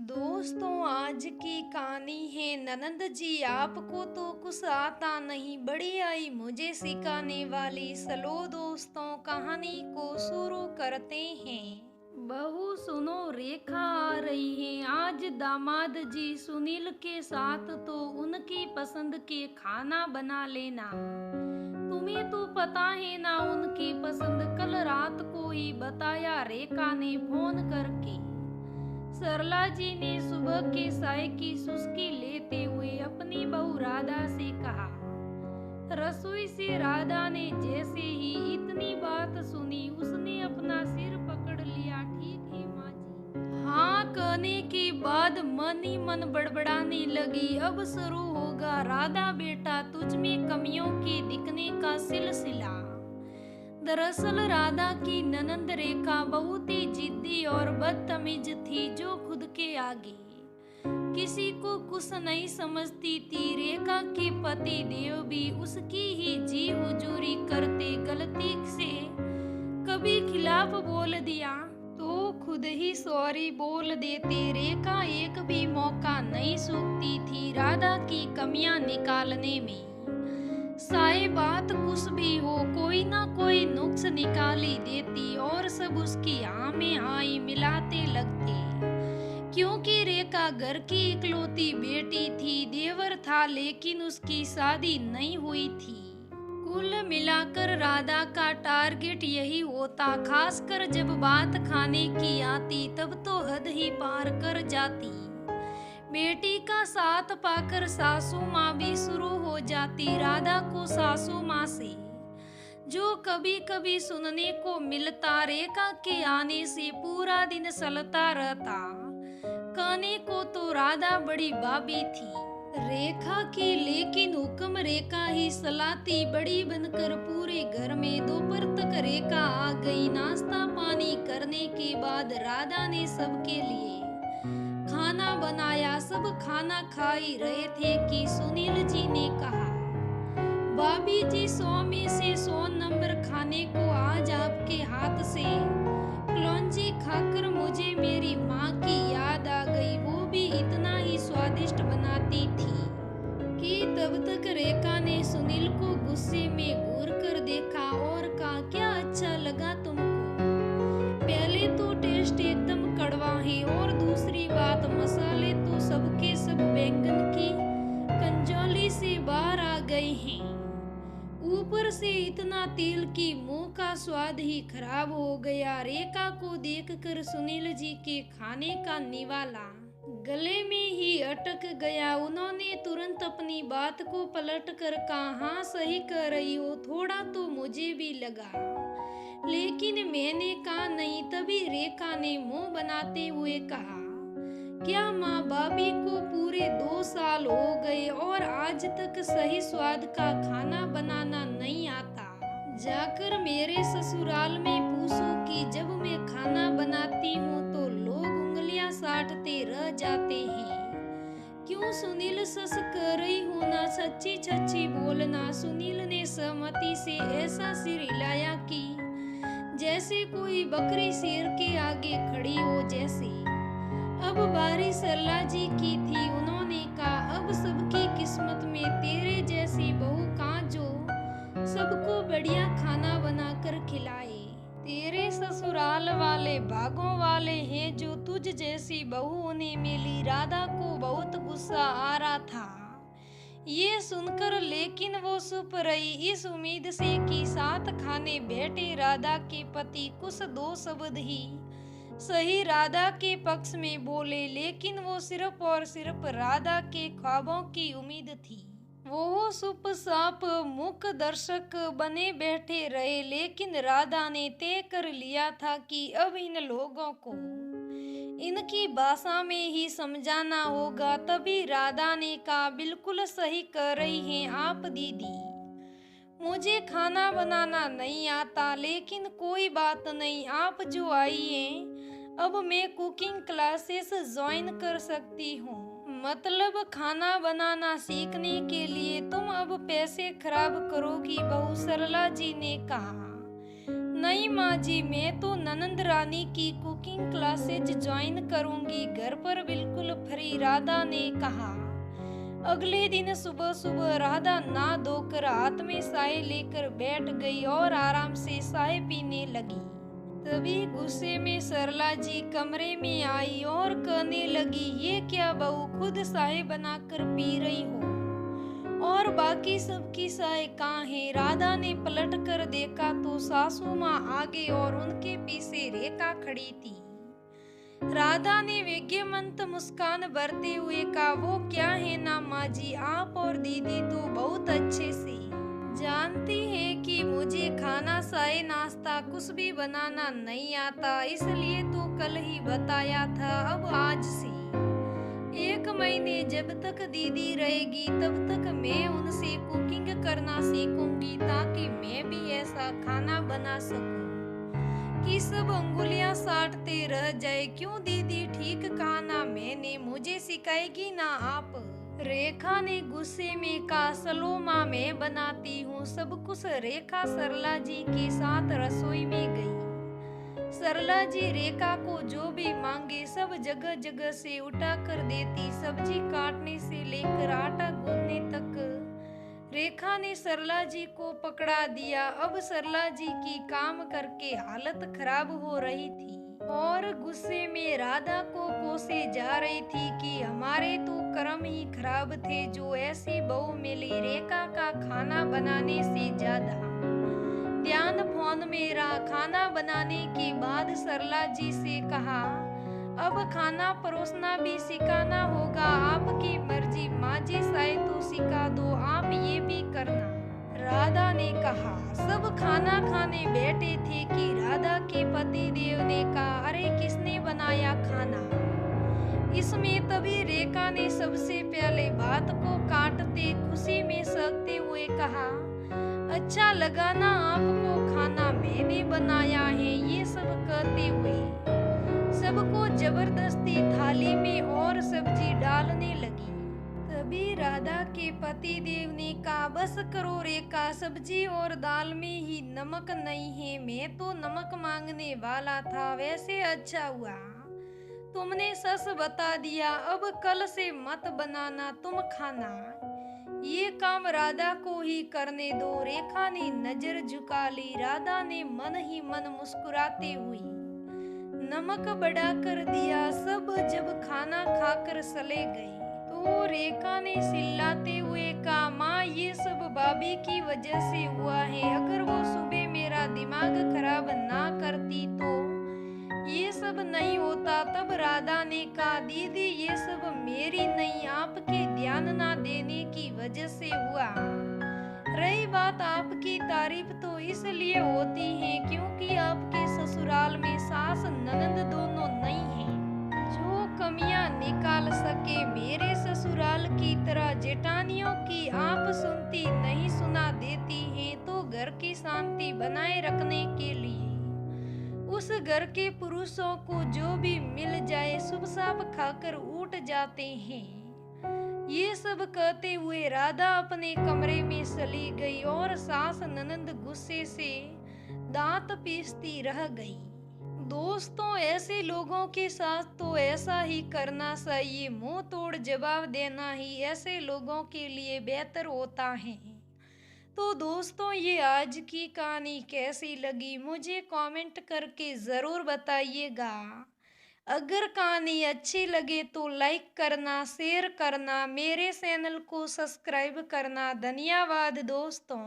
दोस्तों, आज की कहानी है ननंद जी। आपको तो कुछ आता नहीं, बड़ी आई मुझे सिखाने वाली। चलो दोस्तों, कहानी को शुरू करते हैं। बहू सुनो, रेखा आ रही है आज। दामाद जी सुनील के साथ, तो उनकी पसंद के खाना बना लेना। तुम्हें तो पता है ना उनकी पसंद। कल रात को ही बताया रेखा ने फोन करके। सरला जी ने सुबह के चाय की चुस्की लेते हुए अपनी बहू राधा से कहा। रसोई से राधा ने जैसे ही इतनी बात सुनी, उसने अपना सिर पकड़ लिया। ठीक है माँ जी। हाँ कहने के बाद मन ही मन बड़बड़ाने लगी। अब शुरू होगा राधा बेटा तुझ में कमियों के दिखने का सिलसिला। दरअसल राधा की ननंद रेखा बहुत ही जिद्दी और बदतमीज थी, जो खुद के आगे किसी को कुछ नहीं समझती थी। रेखा के पति देव भी उसकी ही जी हुजूरी करते। गलती से कभी खिलाफ बोल दिया तो खुद ही सॉरी बोल देते। रेखा एक भी मौका नहीं चूकती थी राधा की कमियां निकालने में। साए बात कुछ भी हो, कोई ना कोई नुक्स निकाली देती और सब उसकी हाँ में हाँ ही मिलाते लगते। क्योंकि रेखा घर की इकलौती बेटी थी। देवर था लेकिन उसकी शादी नहीं हुई थी। कुल मिलाकर राधा का टारगेट यही होता, खासकर जब बात खाने की आती तब तो हद ही पार कर जाती। बेटी का साथ पाकर सासू माँ भी शुरू हो जाती राधा को सासू माँ से, जो कभी कभी सुनने को मिलता। रेखा के आने से पूरा दिन चलता रहता। कहने को तो राधा बड़ी बाबी थी रेखा की, लेकिन हुक्म रेखा ही चलाती बड़ी बनकर पूरे घर में। दोपहर तक रेखा आ गई। नाश्ता पानी करने के बाद राधा ने सबके लिए खाना बनाया। सब खाना खा ही रहे थे कि सुनील जी ने कहा, भाभी जी 100 में से 100 नंबर खाने को आज आपके हाथ से। कलौंजी खाकर मुझे मेरी माँ की याद आ गई। वो भी इतना ही स्वादिष्ट बनाती थी कि तब तक रेखा ने सुनील को गुस्से में घूर कर देखा और कहा, क्या अच्छा लगा तुमको? पहले तो टेस्ट एकदम कड़वा है और दूसरी बात मसाले तो सबके सब बैंगन की कंजौली से बाहर आ गए हैं। ऊपर से इतना तेल कि मुंह का स्वाद ही खराब हो गया। रेखा को देखकर सुनील जी के खाने का निवाला गले में ही अटक गया। उन्होंने तुरंत अपनी बात को पलट कर कहा, हाँ सही कह रही हो, थोड़ा तो मुझे भी लगा, लेकिन मैंने कहा नहीं। तभी रेखा ने मुंह बनाते हुए कहा, क्या माँ भाभी को पूरे 2 साल हो गए और आज तक सही स्वाद का खाना बनाना नहीं आता? जाकर मेरे ससुराल में पूछो कि जब मैं खाना बनाती हूँ तो लोग उंगलियां चाटते रह जाते हैं। क्यों सुनील, सस कह रही हूँ ना, सच्ची सच्ची बोलना। सुनील ने सहमति से ऐसा सिर हिलाया कि जैसे कोई बकरी शेर के आगे खड़ी हो जैसे। अब बारी सरला जी की थी। उन्होंने कहा, अब सबकी किस्मत में तेरे जैसी बहू कहाँ जो सबको बढ़िया खाना बनाकर खिलाए। तेरे ससुराल वाले भागों वाले हैं जो तुझ जैसी बहू उन्हें मिली। राधा को बहुत गुस्सा आ रहा था ये सुनकर, लेकिन वो चुप रही इस उम्मीद से कि साथ खाने बैठे राधा के पति कुछ 2 शब्द ही सही राधा के पक्ष में बोले, लेकिन वो सिर्फ और सिर्फ राधा के ख्वाबों की उम्मीद थी। वो चुपचाप मुख दर्शक बने बैठे रहे, लेकिन राधा ने तय कर लिया था कि अब इन लोगों को इनकी भाषा में ही समझाना होगा। तभी राधा ने कहा, बिल्कुल सही कह रही हैं आप दीदी, मुझे खाना बनाना नहीं आता, लेकिन कोई बात नहीं, आप जो आई हैं अब मैं कुकिंग क्लासेस ज्वाइन कर सकती हूँ। मतलब खाना बनाना सीखने के लिए तुम अब पैसे खराब करोगी बहू, सरला जी ने कहा। नहीं माँ जी, मैं तो ननंद रानी की कुकिंग क्लासेज ज्वाइन करूंगी, घर पर बिल्कुल भरी राधा ने कहा। अगले दिन सुबह सुबह राधा नहा धोकर हाथ में चाय लेकर बैठ गई और आराम से चाय पीने लगी। तभी गुस्से में सरला जी कमरे में आई और कहने लगी, ये क्या बहू, खुद चाय बनाकर पी रही हो और बाकी सबकी चाय कहाँ है? राधा ने पलट कर देखा तो सासू माँ आगे और उनके पीछे रेखा खड़ी थी। राधा ने व्यंग्यमंत मुस्कान भरते हुए कहा, वो क्या है ना माँ जी, आप और दीदी तो बहुत अच्छे से जानती है कि मुझे खाना चाय नाश्ता कुछ भी बनाना नहीं आता, इसलिए तो कल ही बताया था। अब आज से 1 महीने जब तक दीदी रहेगी तब तक मैं उनसे कुकिंग करना सीखूंगी, ताकि मैं भी ऐसा खाना बना सकूं कि सब अंगुलियां चाटते रह जाए। क्यों दीदी, ठीक कहा ना मैंने, मुझे सिखाएगी ना आप? रेखा ने गुस्से में कहा, चलो माँ मैं बनाती हूँ सब कुछ। रेखा सरला जी के साथ रसोई में गई। सरला जी रेखा को जो भी मांगे सब जगह जगह से उठा कर देती, सब्जी काटने से लेकर आटा गूंदने तक। रेखा ने सरला जी को पकड़ा दिया। अब सरला जी की काम करके हालत खराब हो रही थी और गुस्से में राधा को कोसे जा रही थी कि हमारे तो कर्म ही खराब थे जो ऐसी बहू मिली। रेखा का खाना बनाने से ज्यादा ध्यान फोन में रहा। खाना बनाने के बाद सरला जी से कहा, अब खाना परोसना भी सिखाना होगा, आपकी मर्जी माँ जी, चाहे तो सिखा दो, आप ये भी करना। राधा ने कहा। सब खाना खाने बैठे थे कि राधा के पति देव ने कहा, अरे किसने बनाया खाना? इसमें तभी रेखा ने सबसे पहले बात को काटते खुशी में सकते हुए कहा, अच्छा लगा ना आपको खाना, मैंने बनाया है। ये सब कहते हुए सबको जबरदस्ती थाली में और सब्जी डालने लगी। तभी राधा के पति देव ने कहा, बस करो रेखा, सब्जी और दाल में ही नमक नहीं है। मैं तो नमक मांगने वाला था, वैसे अच्छा हुआ तुमने सच बता दिया। अब कल से मत बनाना तुम खाना, ये काम राधा को ही करने दो। रेखा ने नजर झुका ली। राधा ने मन ही मन मुस्कुराते हुए नमक बढ़ा कर दिया। सब जब खाना खाकर चले गए तो रेखा ने चिल्लाते हुए कहा, माँ ये सब भाभी की वजह से हुआ है। अगर वो सुबह मेरा दिमाग खराब ना करती तो ये सब नहीं होता। तब राधा ने कहा, दीदी ये सब मेरी नहीं, आपके ध्यान ना देने की वजह से हुआ। रही बात आपकी तारीफ तो इसलिए होती है क्योंकि आपके ससुराल में सास ननद दोनों नहीं हैं जो कमियां निकाल सके। मेरे ससुराल की तरह जेठानियों की आप सुनती नहीं सुना देती हैं, तो घर की शांति बनाए रखने के लिए उस घर के पुरुषों को जो भी मिल जाए शुभ शाप खाकर उठ जाते हैं। ये सब कहते हुए राधा अपने कमरे में चली गई और सास ननंद गुस्से से दांत पीसती रह गई। दोस्तों, ऐसे लोगों के साथ तो ऐसा ही करना चाहिए, मुंह तोड़ जवाब देना ही ऐसे लोगों के लिए बेहतर होता है। तो दोस्तों, ये आज की कहानी कैसी लगी मुझे कमेंट करके ज़रूर बताइएगा। अगर कहानी अच्छी लगे तो लाइक करना, शेयर करना, मेरे चैनल को सब्सक्राइब करना। धन्यवाद दोस्तों।